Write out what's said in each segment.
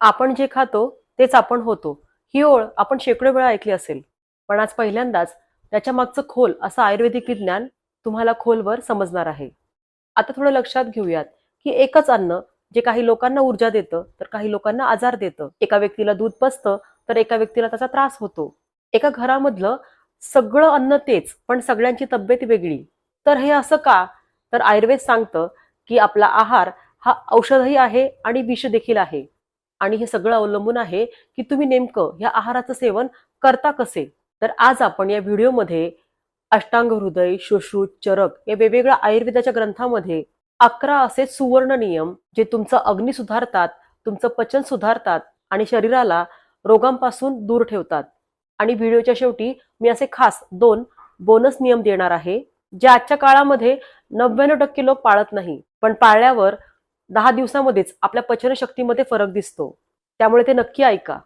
आपण जे खातो तेच आपण होतो. ही ओळ आपण शेकडो वेळा ऐकली असेल. पण आज पहिल्यांदाच त्याच्या मागचं खोल असं आयुर्वेदिक विज्ञान तुम्हाला खोलवर समजणार आहे. आता थोडं लक्षात घेऊयात, की एकच अन्न जे काही लोकांना ऊर्जा देतं, तर काही लोकांना आजार देतं. एका व्यक्तीला दूध पचतं, तर एका व्यक्तीला त्याचा त्रास होतो. एका घरामधलं सगळं अन्न तेच, पण सगळ्यांची तब्येत वेगळी. तर हे असं का? तर आयुर्वेद सांगतं, की आपला आहार हा औषधही आहे आणि विष देखील आहे. आणि हे सगळं अवलंबून आहे, की तुम्ही नेमकं या आहाराचं सेवन करता कसे. तर आज आपण या व्हिडिओमध्ये अष्टांग हृदय, सुश्रुत, चरक या वेगवेगळ्या आयुर्वेदाच्या ग्रंथामध्ये 11 असे सुवर्ण नियम जे तुमचं अग्नी सुधारतात, तुमचं पचन सुधारतात आणि शरीराला रोगांपासून दूर ठेवतात. आणि व्हिडिओच्या शेवटी मी असे खास 2 बोनस नियम देणार आहे, जे आजच्या काळामध्ये 99% लोक पाळत नाही, पण पाळल्यावर 10 दिवसामध्येच आपल्या पचनशक्तीमध्ये फरक दिसतो. त्यामुळे ते नक्की ऐका.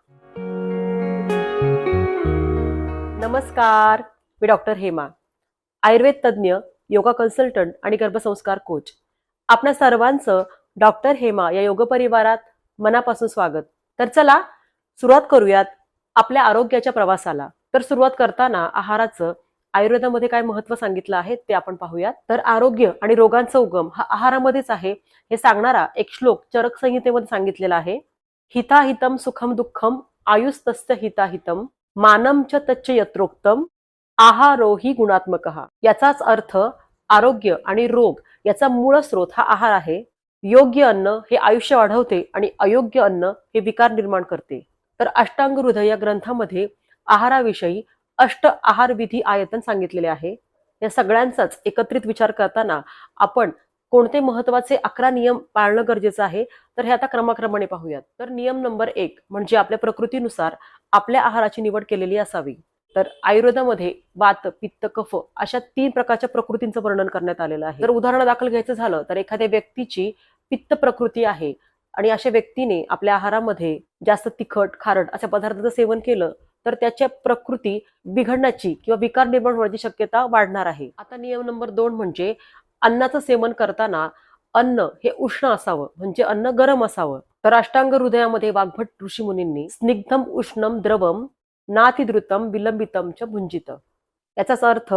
नमस्कार, मी डॉक्टर हेमा, आयुर्वेद तज्ज्ञ, योगा कन्सल्टंट आणि गर्भसंस्कार कोच. आपल्या सर्वांचं डॉक्टर हेमा या योग परिवारात मनापासून स्वागत. तर चला सुरुवात करूयात आपल्या आरोग्याच्या प्रवासाला. तर सुरुवात करताना आहाराचं आयुर्वेदामध्ये काय महत्व सांगितलं आहे ते आपण पाहूयात. तर आरोग्य आणि रोगांचा उगम हा आहारामध्येच आहे हे सांगणारा एक श्लोक चरक संहितेमध्ये सांगितलेला आहे. हिताहितम सुखम दुःखम आयुस्तस्य हिताहितम मानम च तच्च यत्रोक्तम आहारोही गुणात्मकः. याचाच अर्थ आरोग्य आणि रोग याचा मूळ स्रोत हा आहार आहे. योग्य अन्न हे आयुष्य वाढवते आणि अयोग्य अन्न हे विकार निर्माण करते. तर अष्टांग हृदय या ग्रंथामध्ये आहाराविषयी 8 आहार विधी आयतन सांगितलेले आहे. या सगळ्यांचाच एकत्रित विचार करताना आपण कोणते महत्वाचे 11 नियम पाळणं गरजेचं आहे, तर हे आता क्रमाक्रमाने पाहूयात. तर नियम नंबर 1 म्हणजे आपल्या प्रकृतीनुसार आपल्या आहाराची निवड केलेली असावी. तर आयुर्वेदामध्ये वात, पित्त, कफ अशा 3 प्रकारच्या प्रकृतींचं वर्णन करण्यात आलेलं आहे. तर उदाहरण दाखल घ्यायचं झालं तर एखाद्या व्यक्तीची पित्त प्रकृती आहे आणि अशा व्यक्तीने आपल्या आहारामध्ये जास्त तिखट, खारट अशा पदार्थांचं सेवन केलं तर त्याच्या प्रकृती बिघडण्याची किंवा विकार निर्माण होण्याची शक्यता वाढणार आहे. आता नियम नंबर 2 म्हणजे अन्नाचं सेवन करताना अन्न हे उष्ण असावं, म्हणजे अन्न गरम असावं. तर अष्टांग हृदयामध्ये वाग्भट ऋषीमुनींनी स्निग्धम उष्णम द्रवम नातिद्रुतम विलंबितम च भुंजित. याचाच अर्थ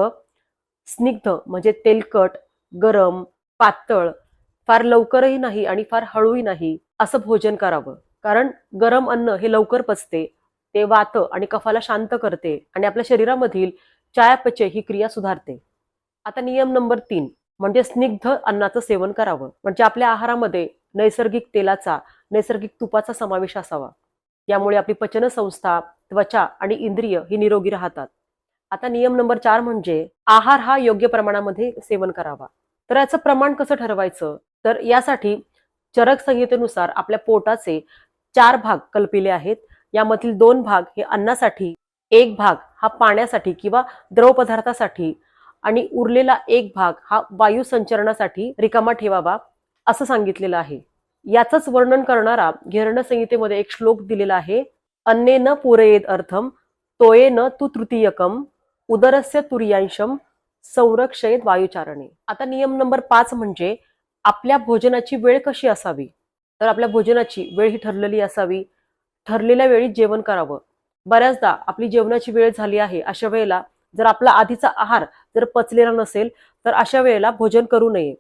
स्निग्ध म्हणजे तेलकट, गरम, पातळ, फार लवकरही नाही आणि फार हळूही नाही असं भोजन करावं. कारण गरम अन्न हे लवकर पचते, ते वात आणि कफाला शांत करते आणि आपल्या शरीरामधील चयापचय ही क्रिया सुधारते. आता नियम नंबर 3 म्हणजे स्निग्ध अन्नाचं सेवन करावं, म्हणजे आपल्या आहारामध्ये नैसर्गिक तेलाचा, नैसर्गिक तुपाचा समावेश असावा. यामुळे आपली पचन संस्था, त्वचा आणि इंद्रिय ही निरोगी राहतात. आता नियम नंबर 4 म्हणजे आहार हा योग्य प्रमाणामध्ये सेवन करावा. तर याचं प्रमाण कसं ठरवायचं? तर यासाठी चरक संहितेनुसार आपल्या पोटाचे 4 भाग कल्पिले आहेत. यामधील 2 भाग हे अन्नासाठी, 1 भाग हा पाण्यासाठी किंवा द्रव पदार्थासाठी आणि उरलेला 1 भाग हा वायू संचरणासाठी रिकामा ठेवावा असं सांगितलेलं आहे. याचंच वर्णन करणारा घेरण संहितेमध्ये एक श्लोक दिलेला आहे. अन्नेन पूरयेद अर्थम तोयेन तु तृतीयकम उदरस्य तुर्यांशम संरक्षयेत वायुचारणे. आता नियम नंबर 5 म्हणजे आपल्या भोजनाची वेळ कशी असावी. तर आपल्या भोजनाची वेळ ही ठरलेली असावी. ठरलेल्या वेळी जेवण करावं. बऱ्याचदा आपली जेवणाची वेळ झाली आहे, अशा वेळेला जर आपला आधीचा आहार जर पचलेला नसेल तर अशा वेळेला भोजन करू नये.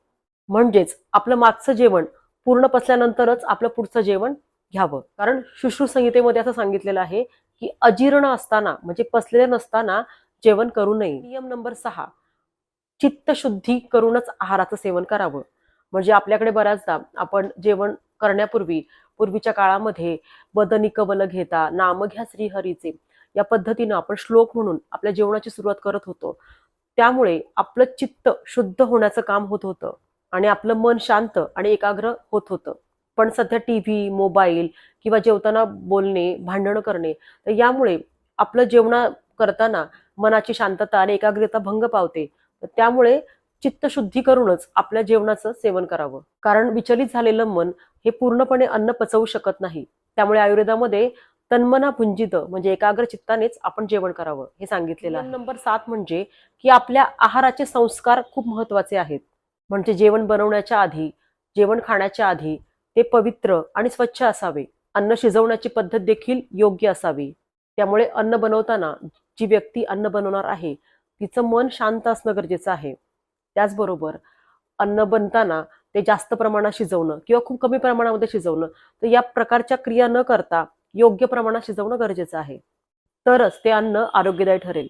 म्हणजेच आपलं मागचं जेवण पूर्ण पचल्यानंतरच आपलं पुढचं जेवण घ्यावं. कारण सुश्रुत संहितेमध्ये असं सांगितलेलं आहे की अजीर्ण असताना म्हणजे पचलेलं नसताना जेवण करू नये. नियम नंबर 6 चित्तशुद्धी करूनच आहाराचं सेवन करावं. म्हणजे आपल्याकडे बऱ्याचदा आपण जेवण करण्यापूर्वी पूर्वीच्या काळामध्ये वदनी कवल घेता नाम घ्या श्रीहरीचे या पद्धतीनं आपण श्लोक म्हणून आपल्या जेवणाची सुरुवात करत होतो. त्यामुळे आपलं चित्त शुद्ध होण्याचं काम होत होतं आणि आपलं मन शांत आणि एकाग्र होत होतं. पण सध्या टीव्ही, मोबाईल किंवा जेवताना बोलणे, भांडण करणे, तर यामुळे आपलं जेवण करताना मनाची शांतता आणि एकाग्रता भंग पावते. तर त्यामुळे चित्तशुद्धी करूनच आपल्या जेवणाचं सेवन करावं. कारण विचलित झालेलं मन हे पूर्णपणे अन्न पचवू शकत नाही. त्यामुळे आयुर्वेदामध्ये तन्मना भुंजित म्हणजे एकाग्र चित्तानेच आपण जेवण करावं हे सांगितलेलं आहे. नंबर 7 म्हणजे की आपल्या आहाराचे संस्कार खूप महत्वाचे आहेत. म्हणजे जेवण बनवण्याच्या आधी, जेवण खाण्याच्या आधी ते पवित्र आणि स्वच्छ असावे. अन्न शिजवण्याची पद्धत देखील योग्य असावी. त्यामुळे अन्न बनवताना जी व्यक्ती अन्न बनवणार आहे तिचं मन शांत असणं गरजेचं आहे. त्याचबरोबर अन्न बनताना ते जास्त प्रमाणात शिजवणं किंवा खूप कमी प्रमाणामध्ये शिजवणं, तर या प्रकारच्या क्रिया न करता योग्य प्रमाणात शिजवणं गरजेचं आहे. तरच ते अन्न आरोग्यदायी ठरेल.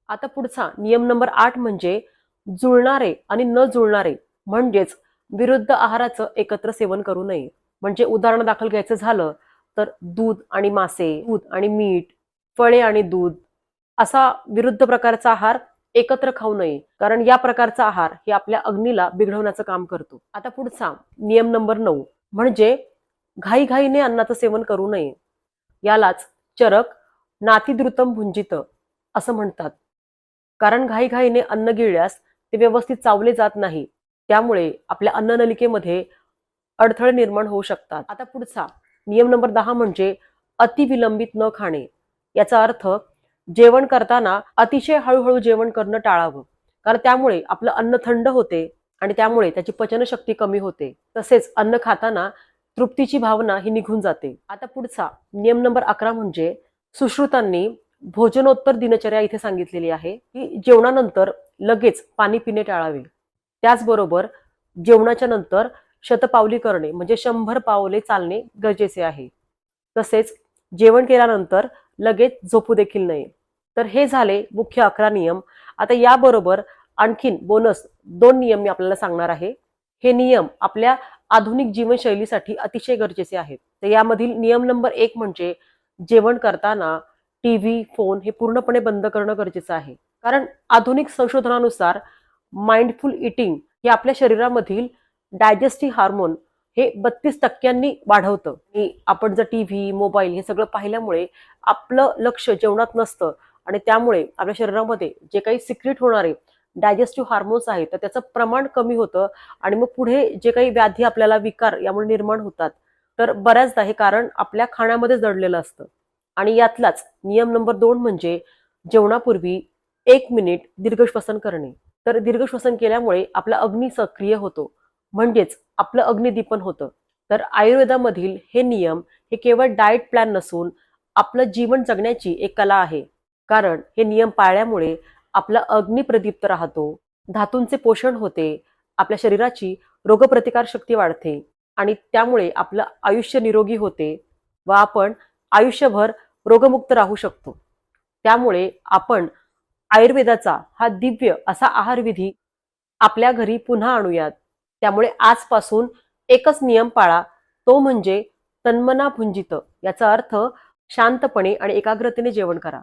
आता पुढचा नियम नंबर 8 म्हणजे जुळणारे आणि न जुळणारे म्हणजेच विरुद्ध आहाराचं एकत्र सेवन करू नये. म्हणजे उदाहरणादाखल घ्यायचं झालं तर दूध आणि मासे, दूध आणि मीठ, फळे आणि दूध असा विरुद्ध प्रकारचा आहार एकत्र खाऊ नये. कारण या प्रकारचा आहार हे आपल्या अग्नीला बिघडवण्याचं काम करतो. आता पुढचा नियम नंबर 9 म्हणजे घाईघाईने अन्नाचं सेवन करू नये. यालाच चरक नातीद्रुतम भुंजित असं म्हणतात. कारण घाईघाईने अन्न गिळल्यास ते व्यवस्थित चावले जात नाही. त्यामुळे आपल्या अन्ननलिकेमध्ये अडथळे निर्माण होऊ शकतात. आता पुढचा नियम नंबर 10 म्हणजे अतिविलंबित न खाणे. याचा अर्थ जेवण करताना अतिशय हळूहळू जेवण करणं टाळावं. कारण त्यामुळे आपलं अन्न थंड होते आणि त्यामुळे त्याची पचनशक्ती कमी होते. तसेच अन्न खाताना तृप्तीची भावना ही निघून जाते. आता पुढचा नियम नंबर 11 म्हणजे सुश्रुतांनी भोजनोत्तर दिनचर्या इथे सांगितलेली आहे की जेवणानंतर लगेच पाणी पिणे टाळावे. त्याचबरोबर जेवणाच्या नंतर शतपावली करणे म्हणजे 100 पावले चालणे गरजेचे आहे. तसेच जेवण केल्यानंतर लगेच झोपू देखील नये. तर हे झाले मुख्य 11 नियम. आता याबरोबर आणखीन बोनस 2 नियम मी आपल्याला सांगणार आहे. हे नियम आपल्या आधुनिक जीवनशैलीसाठी अतिशय गरजेचे आहेत. तर यामधील नियम नंबर 1 म्हणजे जेवण करताना टीव्ही, फोन हे पूर्णपणे बंद करणं गरजेचं आहे. कारण आधुनिक संशोधनानुसार माइंडफुल ईटिंग हे आपल्या शरीरामधील डायजेस्टिव्ह हार्मोन हे 32% वाढवतं. आणि आपण जर टीव्ही, मोबाईल हे सगळं पाहिल्यामुळे आपलं लक्ष जेवणात नसतं आणि त्यामुळे आपल्या शरीरामध्ये जे काही सिक्रेट होणारे डायजेस्टिव्ह हार्मोन्स आहेत तर त्याचं प्रमाण कमी होतं आणि मग पुढे जे काही व्याधी आपल्याला विकार यामुळे निर्माण होतात. तर बऱ्याचदा हे कारण आपल्या खाण्यामध्ये दडलेलं असतं. आणि यातलाच नियम नंबर 2 म्हणजे जेवणापूर्वी 1 मिनिट दीर्घ श्वसन करणे. तर दीर्घ श्वसन केल्यामुळे आपला अग्नी सक्रिय होतो म्हणजेच आपलं अग्निदीपन होतं. तर आयुर्वेदामधील हे नियम हे केवळ डाएट प्लॅन नसून आपलं जीवन जगण्याची एक कला आहे. कारण हे नियम पाळल्यामुळे आपला अग्नी प्रदीप्त राहतो, धातूंचे पोषण होते, आपल्या शरीराची रोगप्रतिकार शक्ती वाढते आणि त्यामुळे आपलं आयुष्य निरोगी होते व आपण आयुष्यभर रोगमुक्त राहू शकतो. त्यामुळे आपण आयुर्वेदाचा हा दिव्य असा आहारविधी आपल्या घरी पुन्हा आणूयात. त्यामुळे आजपासून एकच नियम पाळा, तो म्हणजे तन्मना भुंजित. याचा अर्थ शांतपणे आणि एकाग्रतेने जेवण करा.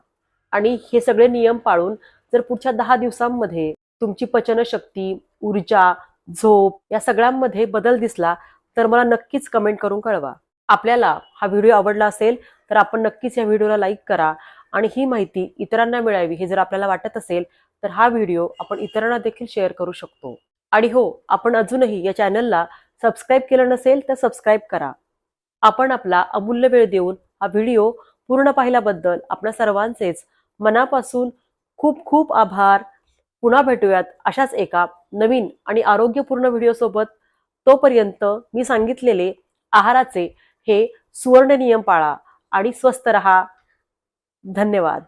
आणि हे सगळे नियम पाळून जर पुढच्या 10 दिवसांमध्ये तुमची पचनशक्ती, ऊर्जा, झोप या सगळ्यांमध्ये बदल दिसला तर मला नक्कीच कमेंट करून कळवा. आपल्याला हा व्हिडिओ आवडला असेल तर आपण नक्कीच या व्हिडिओला लाईक करा आणि ही माहिती इतरांना मिळावी हे जर आपल्याला वाटत असेल तर हा व्हिडिओ आपण इतरांना देखील शेअर करू शकतो. आणि हो, आपण अजूनही या चॅनलला सबस्क्राईब केलं नसेल तर सबस्क्राईब करा. आपण आपला अमूल्य वेळ देऊन हा व्हिडिओ पूर्ण पाहिल्याबद्दल आपल्या सर्वांचेच मनापासून खूप खूप आभार. पुन्हा भेटूयात अशाच एका नवीन आणि आरोग्यपूर्ण व्हिडिओसोबत. तोपर्यंत मी सांगितलेले आहाराचे हे सुवर्ण नियम पाळा आणि स्वस्थ रहा. धन्यवाद.